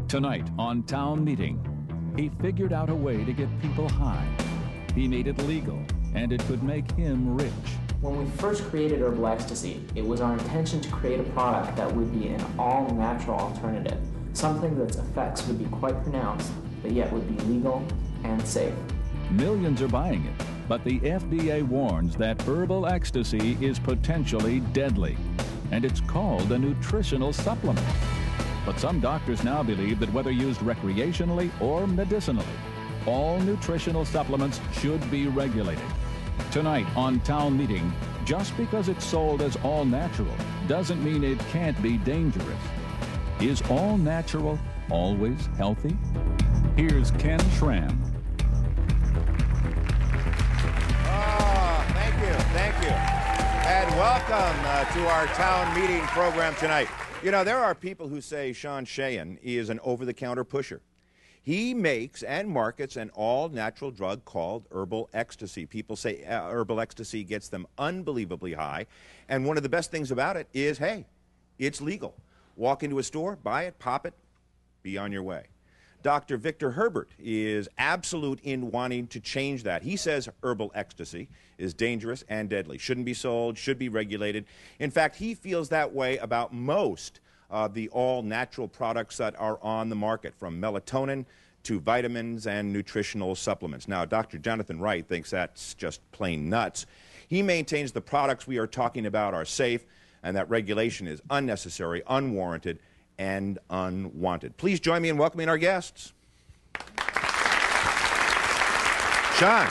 Tonight on Town Meeting, he figured out a way to get people high. He made it legal, and it could make him rich. When we first created Herbal Ecstacy, it was our intention to create a product that would be an all-natural alternative, something that's effects would be quite pronounced, but yet would be legal and safe. Millions are buying it, but the FDA warns that Herbal Ecstacy is potentially deadly, and it's called a nutritional supplement. But some doctors now believe that whether used recreationally or medicinally, all nutritional supplements should be regulated. Tonight on Town Meeting, just because it's sold as all natural doesn't mean it can't be dangerous. Is all natural always healthy? Here's Ken Schramm. Oh, thank you. And welcome to our Town Meeting program tonight. You know, there are people who say Shaahin is an over-the-counter pusher. He makes and markets an all-natural drug called Herbal Ecstasy. People say Herbal Ecstasy gets them unbelievably high. And one of the best things about it is, hey, it's legal. Walk into a store, buy it, pop it, be on your way. Dr. Victor Herbert is absolute in wanting to change that. He says Herbal Ecstasy is dangerous and deadly, shouldn't be sold, should be regulated. In fact, he feels that way about most of the all-natural products that are on the market, from melatonin to vitamins and nutritional supplements. Now, Dr. Jonathan Wright thinks that's just plain nuts. He maintains the products we are talking about are safe and that regulation is unnecessary, unwarranted, and unwanted. Please join me in welcoming our guests. Sean,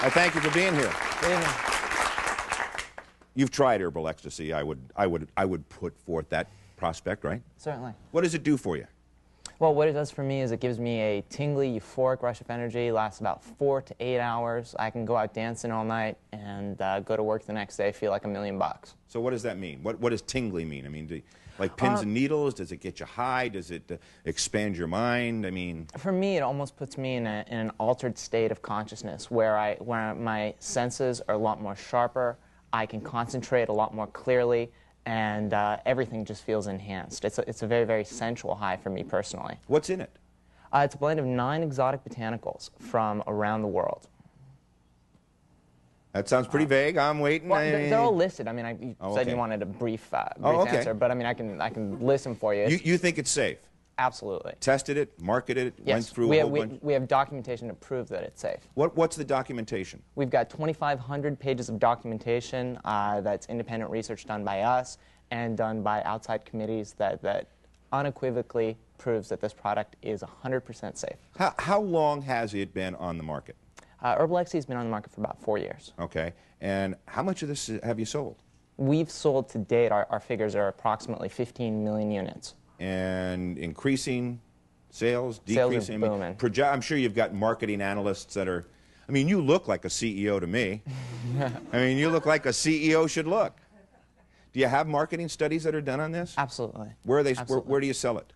I thank you for being here. You've tried Herbal Ecstasy. I would put forth that prospect, right? Certainly. What does it do for you? Well, what it does for me is it gives me a tingly, euphoric rush of energy. Lasts about 4 to 8 hours. I can go out dancing all night and go to work the next day, feel like $1,000,000. So what does that mean? What does tingly mean? I mean, like pins and needles? Does it get you high? Does it expand your mind? I mean, for me, it almost puts me in an altered state of consciousness where my senses are a lot more sharper. I can concentrate a lot more clearly, and everything just feels enhanced. It's a very, very sensual high for me personally. What's in it? It's a blend of 9 exotic botanicals from around the world. That sounds pretty vague. I'm waiting. Well, they're all listed. I mean, you said okay. you wanted a brief okay. answer, but I mean, I can list them for you. You think it's safe? Absolutely. Tested it, marketed it, yes. went through a whole bunch? We have documentation to prove that it's safe. What's the documentation? We've got 2,500 pages of documentation that's independent research done by us and done by outside committees that unequivocally proves that this product is 100% safe. How long has it been on the market? Herbal Ecstacy has been on the market for about 4 years. Okay. And how much of this have you sold? We've sold to date, our figures are approximately 15 million units. And increasing sales, decreasing? Sales are booming. I'm sure you've got marketing analysts that are, I mean, you look like a CEO to me. I mean, you look like a CEO should look. Do you have marketing studies that are done on this? Absolutely. Where are they? Absolutely. Where do you sell it?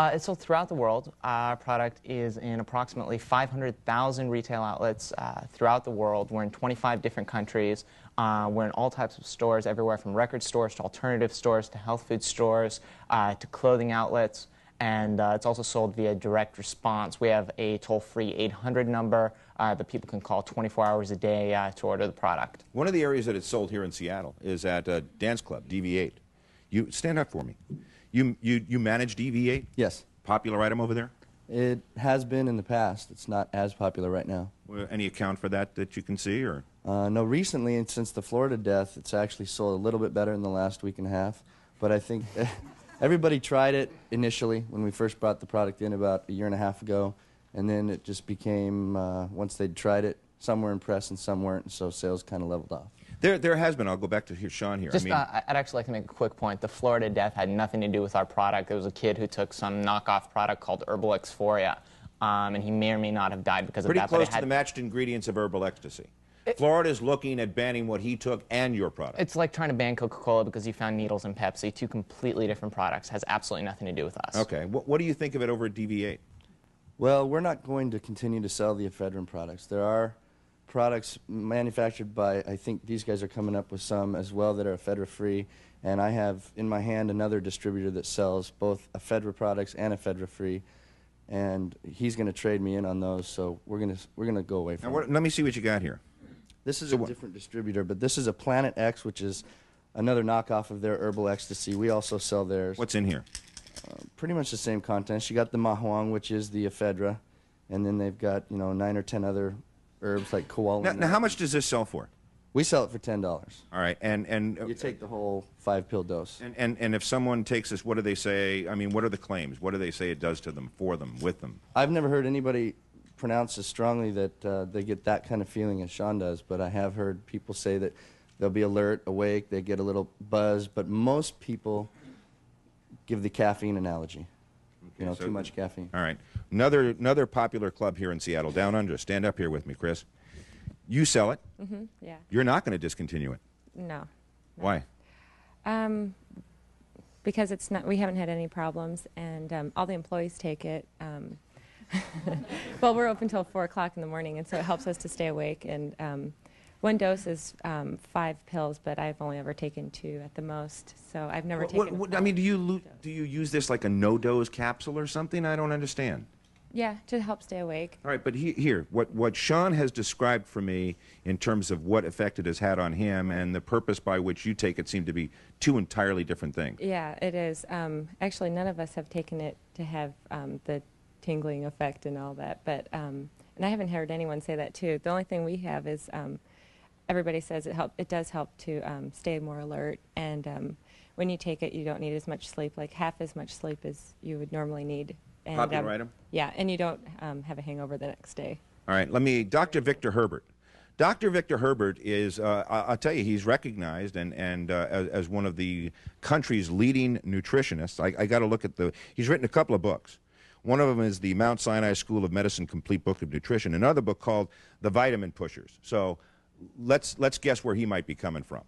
It's sold throughout the world. Our product is in approximately 500,000 retail outlets throughout the world. We're in 25 different countries. We're in all types of stores, everywhere from record stores to alternative stores to health food stores to clothing outlets. And it's also sold via direct response. We have a toll-free 800 number that people can call 24 hours a day to order the product. One of the areas that it's sold here in Seattle is at a dance club, DV8. You stand up for me. You manage DV8? Yes. Popular item over there? It has been in the past. It's not as popular right now. Well, any account for that you can see, or? No, recently, and since the Florida death, it's actually sold a little bit better in the last week and a half. But I think everybody tried it initially when we first brought the product in about a year and a half ago, and then it just became, once they'd tried it, some were impressed and some weren't, and so sales kind of leveled off. There has been. I'll go back to Sean here. Just, I'd actually like to make a quick point. The Florida death had nothing to do with our product. There was a kid who took some knockoff product called Herbal Exphoria, and he may or may not have died because of that. Pretty close to the matched ingredients of Herbal Ecstasy. Florida's looking at banning what he took and your product. It's like trying to ban Coca-Cola because you found needles in Pepsi. 2 completely different products. Has absolutely nothing to do with us. Okay. What do you think of it over at DV8? Well, we're not going to continue to sell the ephedrine products. There are products manufactured by, I think these guys are coming up with some as well that are ephedra-free, And I have in my hand another distributor that sells both ephedra products and ephedra-free, and he's going to trade me in on those. So we're gonna go away from it. Let me see what you got here. This is a different distributor, but this is a Planet X, which is another knockoff of their Herbal Ecstacy. We also sell theirs. What's in here? Pretty much the same contents. You got the mahuang, which is the ephedra, and then they've got 9 or 10 other herbs like koala. Now, how much does this sell for? We sell it for $10. All right, and you take the whole 5-pill dose. And if someone takes this, what do they say? I mean, what are the claims? What do they say it does to them, for them, with them? I've never heard anybody pronounce as strongly that they get that kind of feeling as Sean does, but I have heard people say that they'll be alert, awake, they get a little buzz, but most people give the caffeine analogy. Okay, so too much caffeine. All right. Another popular club here in Seattle, Down Under. Stand up here with me, Chris. You sell it. Mm-hmm, yeah. You're not going to discontinue it. No. Why? Because it's not. We haven't had any problems, and all the employees take it. Well, we're open till 4 o'clock in the morning, and so it helps us to stay awake. And one dose is 5 pills, but I've only ever taken 2 at the most. So I've never taken. I mean, do you use this like a no-dose capsule or something? I don't understand. Yeah, to help stay awake. All right, but here, what Sean has described for me in terms of what effect it has had on him and the purpose by which you take it seem to be 2 entirely different things. Yeah, it is. Actually, none of us have taken it to have the tingling effect and all that, but and I haven't heard anyone say that too. The only thing we have is everybody says it does help to stay more alert, and when you take it, you don't need as much sleep, like half as much sleep as you would normally need. And, Popular item? Yeah, and you don't have a hangover the next day. All right, Dr. Victor Herbert. Dr. Victor Herbert is, I'll tell you, he's recognized as one of the country's leading nutritionists. I got to look at he's written a couple of books. One of them is the Mount Sinai School of Medicine Complete Book of Nutrition. Another book called The Vitamin Pushers. So let's guess where he might be coming from.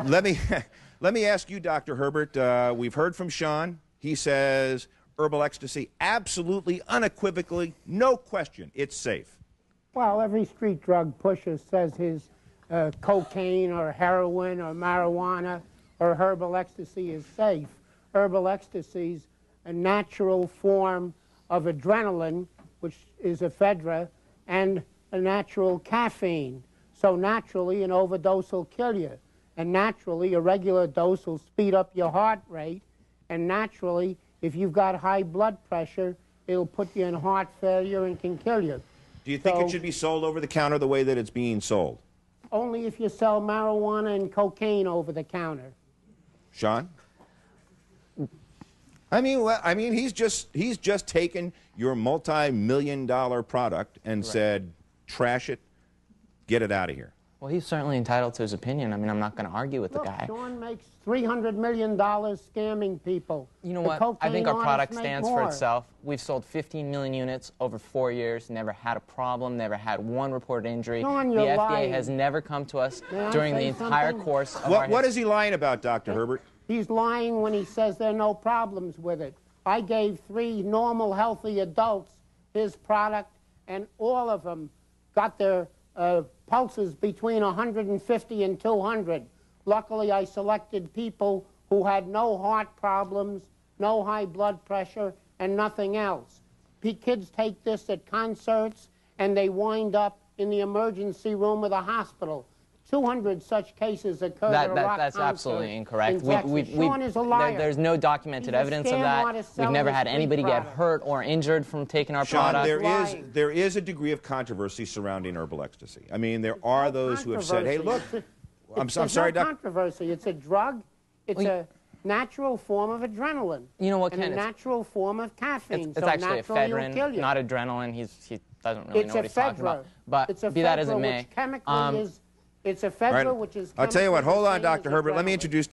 Let me ask you, Dr. Herbert. We've heard from Sean. He says Herbal Ecstasy, absolutely, unequivocally, no question, it's safe. Well, every street drug pusher says his cocaine or heroin or marijuana or herbal ecstasy is safe. Herbal ecstasy's a natural form of adrenaline, which is ephedra, and a natural caffeine. So naturally, an overdose will kill you. And naturally, a regular dose will speed up your heart rate. And naturally, if you've got high blood pressure, it'll put you in heart failure and can kill you. Do you think it should be sold over the counter the way that it's being sold? Only if you sell marijuana and cocaine over the counter. Sean? I mean, he's just taken your multi-million-dollar product and said, trash it, get it out of here. Well, he's certainly entitled to his opinion. I mean, I'm not going to argue with Look, the guy. Sean makes $300 million scamming people. You know what? I think our product stands for itself. We've sold 15 million units over 4 years, never had a problem, never had one reported injury. Sean, the you're FDA lying. has never come to us May I during the say entire something? course of our What is he lying about, Dr. Herbert? He's lying when he says there are no problems with it. I gave 3 normal, healthy adults his product, and all of them got their pulses between 150 and 200. Luckily, I selected people who had no heart problems, no high blood pressure, and nothing else. Kids take this at concerts, and they wind up in the emergency room of the hospital. 200 such cases occur at a rock That's concert absolutely incorrect. in Sean is a liar. There's no documented He's a evidence of scam that. artist We've never selling had street anybody get product. hurt or injured from taking our Sean, product. there is a degree of controversy surrounding herbal ecstasy. I mean, there are those who have said, hey, look, I'm sorry, no Doc. controversy. It's a drug. It's a natural form of adrenaline. You know what, and Ken? a natural form of caffeine. It's so actually naturally it'll kill ephedrine, you. not adrenaline. He doesn't really know what he's talking about. It's But be that as it ephedra, may, which chemically is, it's ephedra, Right. which is I'll tell you what, chemically hold the on, same Dr. as Herbert. Let me adrenaline. introduce